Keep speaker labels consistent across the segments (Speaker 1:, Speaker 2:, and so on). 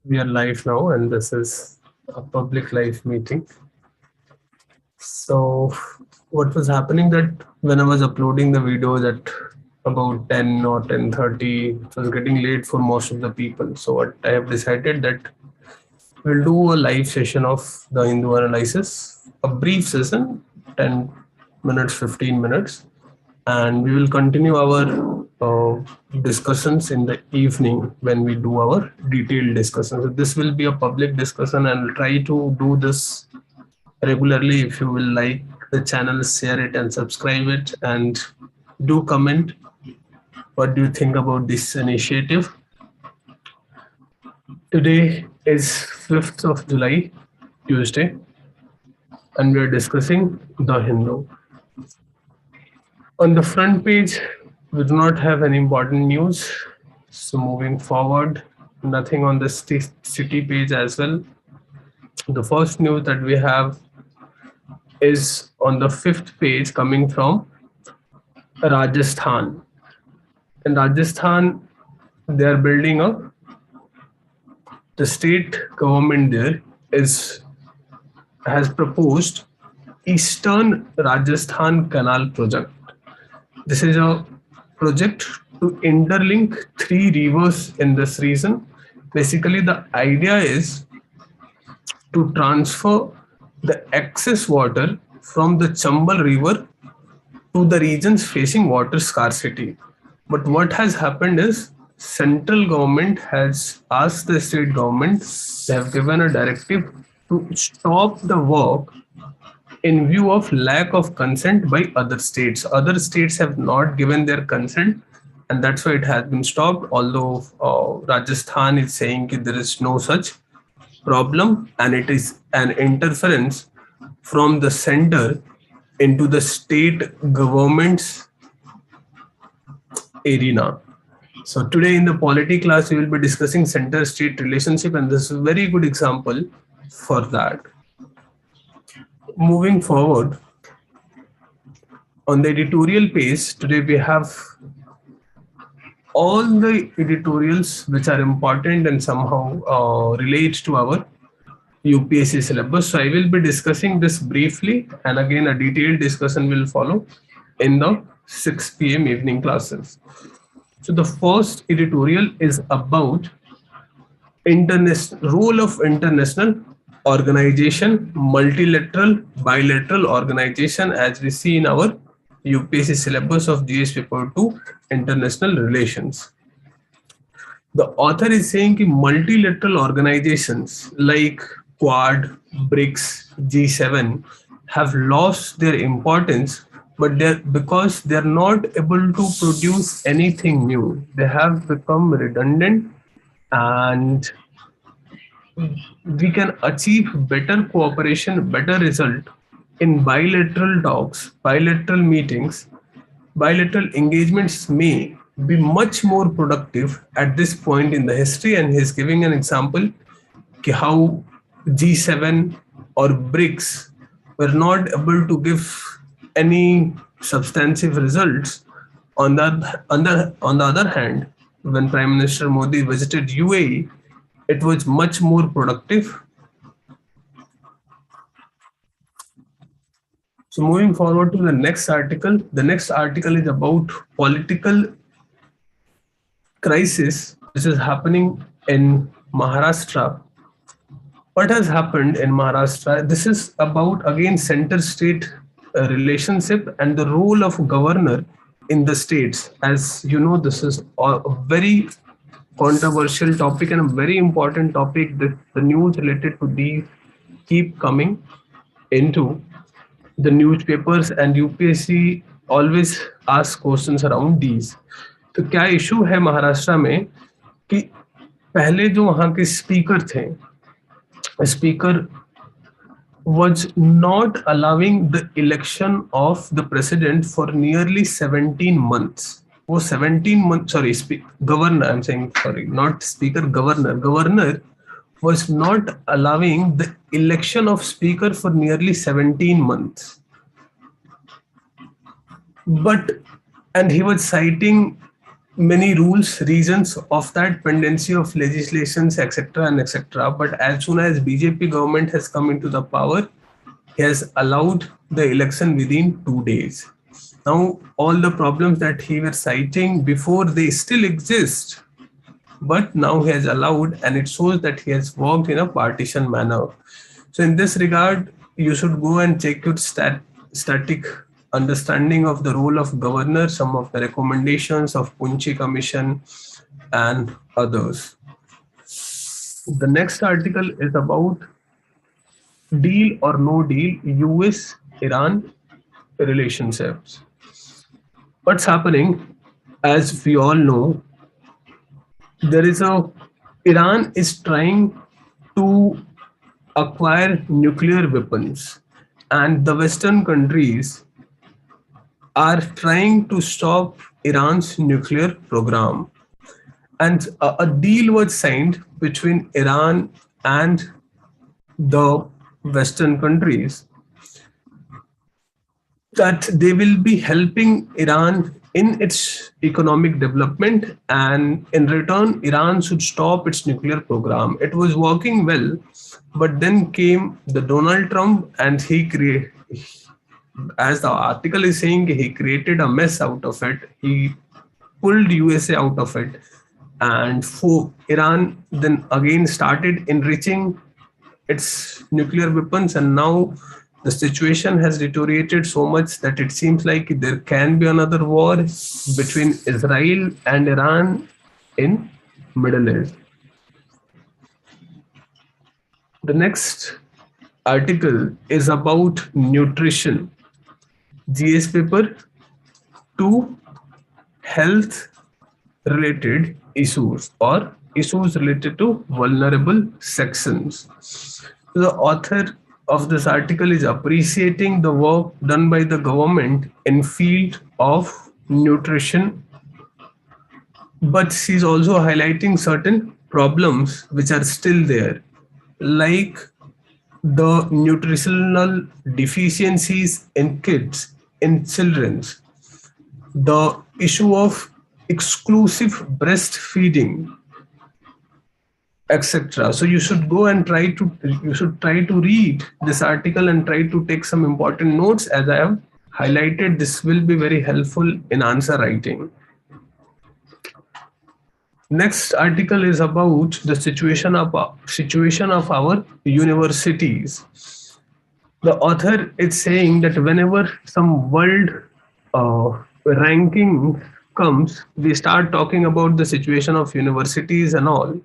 Speaker 1: We are live now, and this is a public live meeting. So, what was happening that when I was uploading the videos at about 10 or 10:30, it was getting late for most of the people. So, what I have decided that we'll do a live session of the Hindu analysis, a brief session, 10 minutes, 15 minutes, and we will continue our discussions in the evening when we do our detailed discussions. So this will be a public discussion, and I'll try to do this regularly. If you will like the channel, share it and subscribe it, and do comment what do you think about this initiative. Today is 5th of July, Tuesday, and we are discussing the Hindu. On the front page, we do not have any important news. So moving forward, nothing on the city page as well. The first news that we have is on the 5th page coming from Rajasthan. In Rajasthan, they are building up. The state government there is has proposed Eastern Rajasthan Canal project. This is a project to interlink three rivers in this region. Basically, the idea is to transfer the excess water from the Chambal River to the regions facing water scarcity. But what has happened is central government has asked the state government, they have given a directive to stop the work in view of lack of consent by other states. Other states have not given their consent, and that's why it has been stopped. Although Rajasthan is saying that there is no such problem, and it is an interference from the center into the state government's arena. So today in the polity class, we will be discussing center-state relationship, and this is a very good example for that. Moving forward, on the editorial page, today we have all the editorials which are important and somehow relate to our UPSC syllabus. So I will be discussing this briefly, and again a detailed discussion will follow in the 6 p.m. evening classes. So the first editorial is about international role of international organization, multilateral, bilateral organization, as we see in our UPSC syllabus of GS paper 2, international relations. The author is saying that multilateral organizations like Quad, BRICS, G7 have lost their importance, but because they're not able to produce anything new. They have become redundant, and we can achieve better cooperation, better result in bilateral talks, bilateral meetings. Bilateral engagements may be much more productive at this point in the history, and he's giving an example how G7 or BRICS were not able to give any substantive results. On the other hand, when Prime Minister Modi visited UAE, it was much more productive. So moving forward to the next article. The next article is about political crisis which is happening in Maharashtra. What has happened in Maharashtra? This is about again center-state relationship and the role of governor in the states. As you know, this is a very controversial topic and a very important topic that the news related to these keep coming into the newspapers, and UPSC always asks questions around these. तो क्या issue है महाराष्ट्र में कि पहले जो वहां के speaker थे, speaker was not allowing the election of the president for nearly 17 months. वो 17 months, sorry, governor, I'm saying, sorry, not speaker, governor was not allowing the election of speaker for nearly 17 months. But, and he was citing many rules, reasons of that pendency of legislations, etc. and etc. But as soon as BJP government has come into the power, he has allowed the election within 2 days. Now, all the problems that he was citing before, they still exist, but now he has allowed, and it shows that he has worked in a partisan manner. So in this regard, you should go and check your static understanding of the role of governor, some of the recommendations of Punchi Commission and others. The next article is about deal or no deal US Iran relationships. What's happening? As we all know, there is a Iran is trying to acquire nuclear weapons, and the Western countries are trying to stop Iran's nuclear program. And a deal was signed between Iran and the Western countries that they will be helping Iran in its economic development, and in return, Iran should stop its nuclear program. It was working well, but then came the Donald Trump, and he created, as the article is saying, he created a mess out of it. He pulled USA out of it, and for Iran then again started enriching its nuclear weapons, and now the situation has deteriorated so much that it seems like there can be another war between Israel and Iran in Middle East. The next article is about nutrition. GS paper 2, health related issues or issues related to vulnerable sections. The author of this article is appreciating the work done by the government in field of nutrition, but she's also highlighting certain problems which are still there, like the nutritional deficiencies in kids, in children's, the issue of exclusive breastfeeding, etc. So you should go and try to read this article and try to take some important notes. As I have highlighted, this will be very helpful in answer writing. Next article is about the situation of our universities. The author is saying that whenever some world ranking comes, we start talking about the situation of universities and all.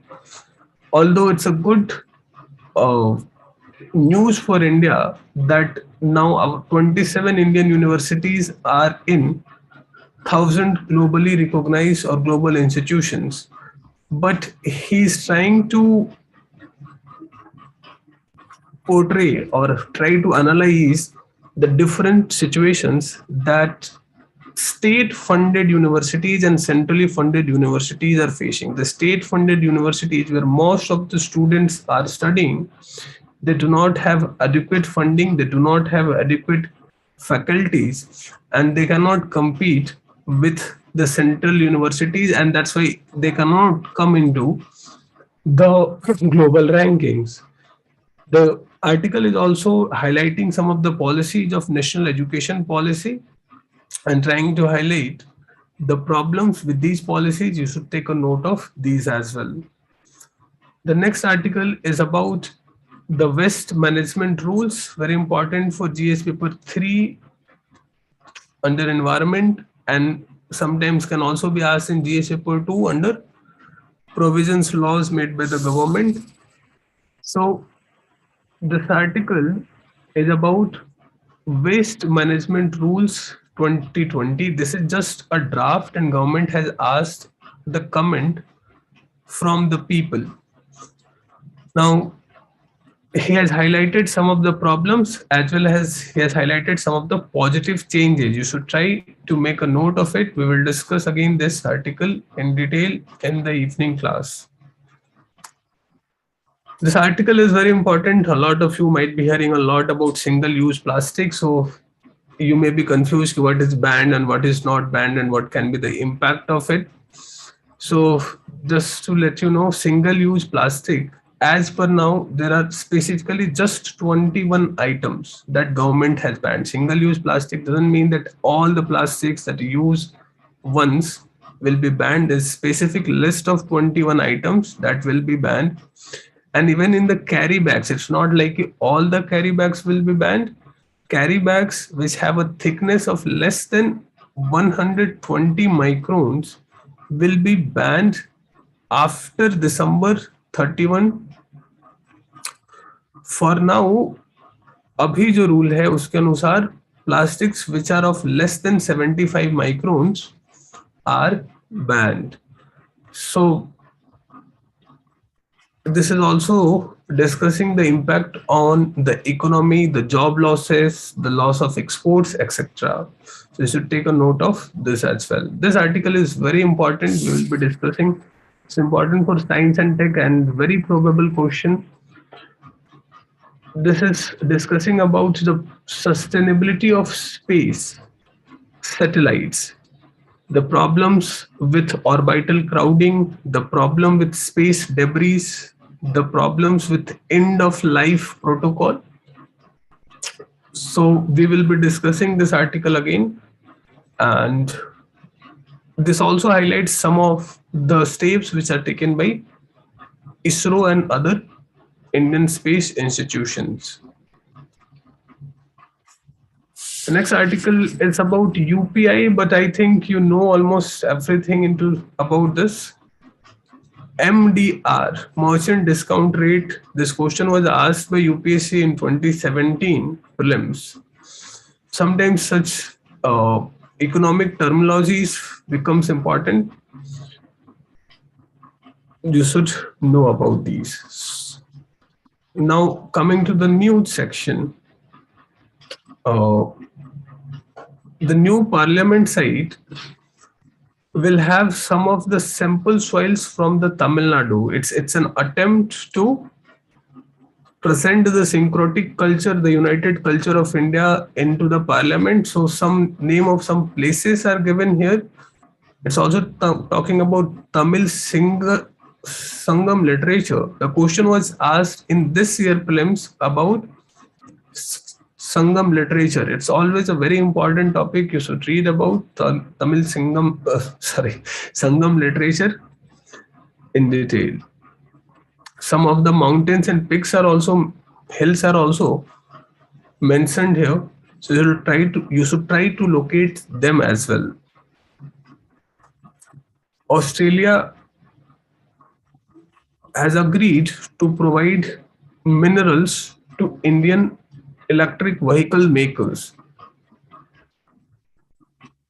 Speaker 1: Although it's a good news for India that now our 27 Indian universities are in 1,000 globally recognized or global institutions, but he's trying to portray or try to analyze the different situations that state funded universities and centrally funded universities are facing. The state funded universities, where most of the students are studying, they do not have adequate funding, they do not have adequate faculties, and they cannot compete with the central universities, and that's why they cannot come into the global rankings. The article is also highlighting some of the policies of national education policy and trying to highlight the problems with these policies. You should take a note of these as well. The next article is about the waste management rules, very important for GS paper 3 under environment, and sometimes can also be asked in GS paper 2 under provisions laws made by the government. So this article is about waste management rules 2020. This is just a draft, and government has asked the comment from the people. Now, he has highlighted some of the problems as well as he has highlighted some of the positive changes. You should try to make a note of it. We will discuss again this article in detail in the evening class. This article is very important. A lot of you might be hearing a lot about single-use plastic. So you may be confused what is banned and what is not banned and what can be the impact of it. So just to let you know, single-use plastic, as per now, there are specifically just 21 items that government has banned. Single-use plastic doesn't mean that all the plastics that you use once will be banned. There's specific list of 21 items that will be banned. And even in the carry bags, it's not like all the carry bags will be banned. Carry bags which have a thickness of less than 120 microns will be banned after December 31. For now, अभी जो rule है उसके अनुसार plastics which are of less than 75 microns are banned. So this is also discussing the impact on the economy, the job losses, the loss of exports, etc. So you should take a note of this as well. This article is very important. We will be discussing. It's important for science and tech and very probable question. This is discussing about the sustainability of space satellites, the problems with orbital crowding, the problem with space debris, the problems with end of life protocol. So we will be discussing this article again, and this also highlights some of the steps which are taken by ISRO and other Indian space institutions. The next article is about UPI, but I think you know almost everything into about this. MDR, merchant discount rate. This question was asked by UPSC in 2017 prelims. Sometimes such economic terminologies becomes important. You should know about these. Now coming to the news section. The new parliament site will have some of the sample soils from the Tamil Nadu. It's an attempt to present the syncretic culture, the united culture of India into the parliament. So some name of some places are given here. It's also talking about Tamil Sangam literature. The question was asked in this year prelims about Sangam literature. It's always a very important topic. You should read about Tamil Sangam literature in detail. Some of the mountains and peaks are also, hills are also mentioned here. So you should try to locate them as well. Australia has agreed to provide minerals to Indian electric vehicle makers.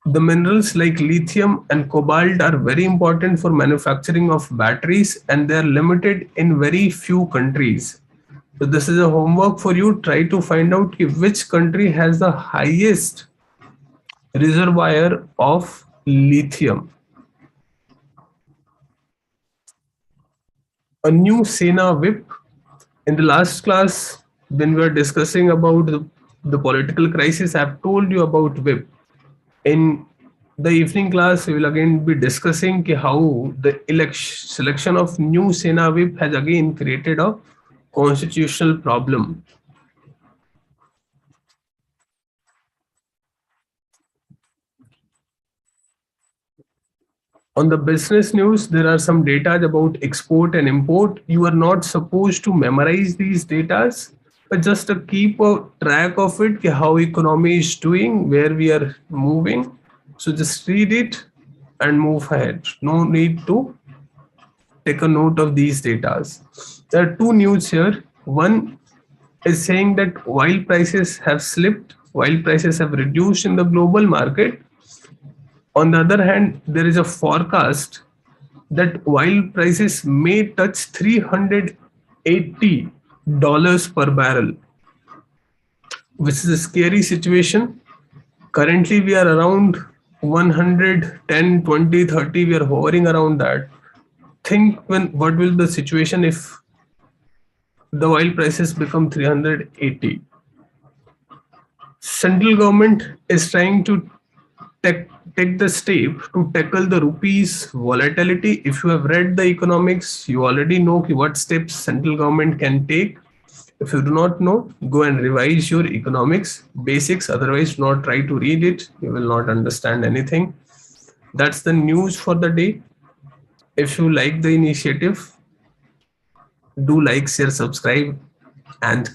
Speaker 1: The minerals like lithium and cobalt are very important for manufacturing of batteries, and they are limited in very few countries. So this is a homework for you. Try to find out which country has the highest reservoir of lithium. A new Sena whip. In the last class, when we were discussing about the political crisis, I've told you about whip. In the evening class, we will again be discussing how the selection of new Sena whip has again created a constitutional problem. On the business news, there are some data about export and import. You are not supposed to memorize these data, but just to keep a track of it, how economy is doing, where we are moving. So just read it and move ahead. No need to take a note of these data. There are two news here. One is saying that while prices have slipped, while prices have reduced in the global market, on the other hand, there is a forecast that oil prices may touch $380 per barrel, which is a scary situation. Currently, we are around 110, 20, 30. We are hovering around that. Think what will the situation if the oil prices become 380. Central government is trying to take the step to tackle the rupee's volatility. If you have read the economics, you already know what steps central government can take. If you do not know, go and revise your economics basics. Otherwise, do not try to read it. You will not understand anything. That's the news for the day. If you like the initiative, do like, share, subscribe, and